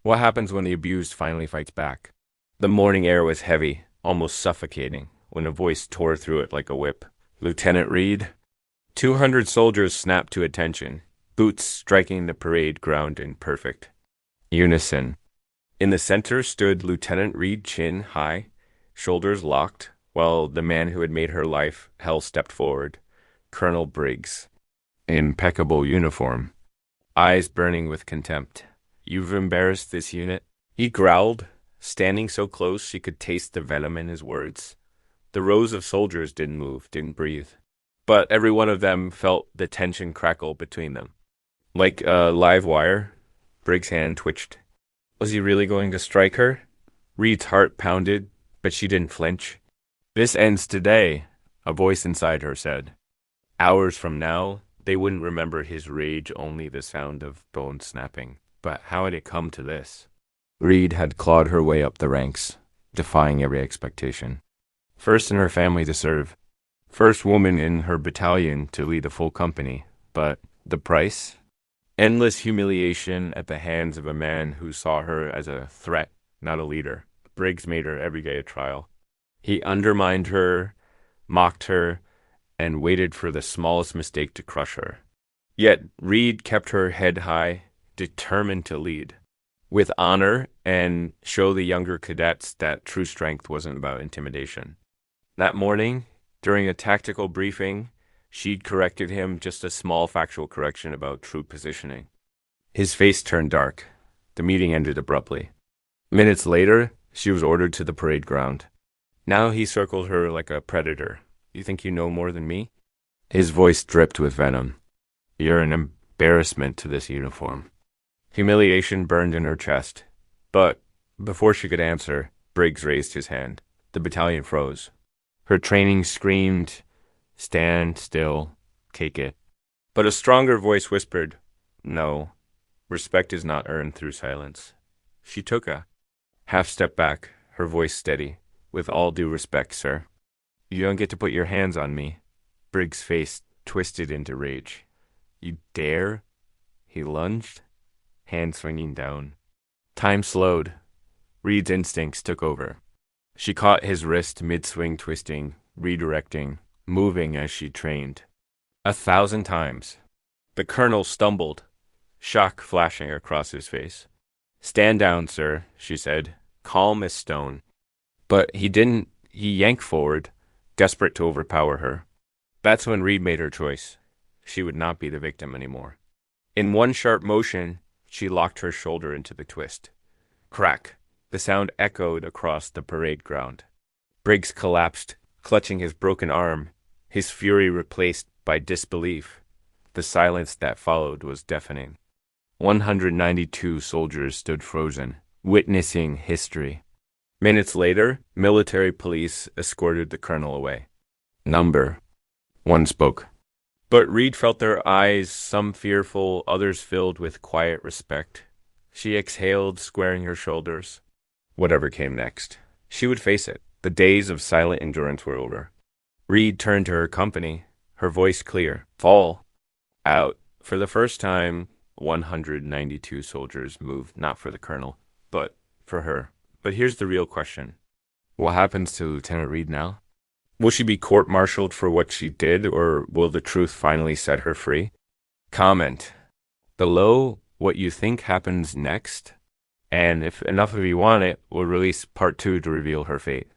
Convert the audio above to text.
What happens when the abused finally fights back? The morning air was heavy, almost suffocating, when a voice tore through it like a whip. Lieutenant Reid? 200 soldiers snapped to attention, boots striking the parade ground in perfect unison. In the center stood Lieutenant Reid, chin high, shoulders locked, while the man who had made her life hell stepped forward, Colonel Briggs. Impeccable uniform, eyes burning with contempt. You've embarrassed this unit, he growled, standing so close she could taste the venom in his words. The rows of soldiers didn't move, didn't breathe, but every one of them felt the tension crackle between them. Like a live wire, Briggs' hand twitched. Was he really going to strike her? Reed's heart pounded, but she didn't flinch. This ends today, a voice inside her said. Hours from now, they wouldn't remember his rage, only the sound of bone snapping. But how had it come to this? Reid had clawed her way up the ranks, defying every expectation. First in her family to serve, first woman in her battalion to lead a full company, but the price? Endless humiliation at the hands of a man who saw her as a threat, not a leader. Briggs made her every day a trial. He undermined her, mocked her, and waited for the smallest mistake to crush her. Yet Reid kept her head high, determined to lead with honor and show the younger cadets that true strength wasn't about intimidation. That morning, during a tactical briefing, she'd corrected him just a small factual correction about troop positioning. His face turned dark. The meeting ended abruptly. Minutes later, she was ordered to the parade ground. Now he circled her like a predator. You think you know more than me? His voice dripped with venom. You're an embarrassment to this uniform. Humiliation burned in her chest. But before she could answer, Briggs raised his hand. The battalion froze. Her training screamed, stand still, take it. But a stronger voice whispered, no, respect is not earned through silence. She took a half step back, her voice steady. With all due respect, sir. You don't get to put your hands on me. Briggs' face twisted into rage. You dare? He lunged, hand swinging down. Time slowed. Reed's instincts took over. She caught his wrist mid-swing, twisting, redirecting, moving as she trained. 1,000 times. The colonel stumbled, shock flashing across his face. Stand down, sir, she said, calm as stone. But he didn't. He yanked forward, desperate to overpower her. That's when Reid made her choice. She would not be the victim anymore. In one sharp motion, she locked her shoulder into the twist. Crack. The sound echoed across the parade ground. Briggs collapsed, clutching his broken arm, his fury replaced by disbelief. The silence that followed was deafening. 192 soldiers stood frozen, witnessing history. Minutes later, military police escorted the colonel away. Number. One spoke. But Reid felt their eyes, some fearful, others filled with quiet respect. She exhaled, squaring her shoulders. Whatever came next, she would face it. The days of silent endurance were over. Reid turned to her company, her voice clear. Fall. Out. For the first time, 192 soldiers moved, not for the colonel, but for her. But here's the real question. What happens to Lieutenant Reid now? Will she be court-martialed for what she did, or will the truth finally set her free? Comment below what you think happens next, and if enough of you want it, we'll release part 2 to reveal her fate.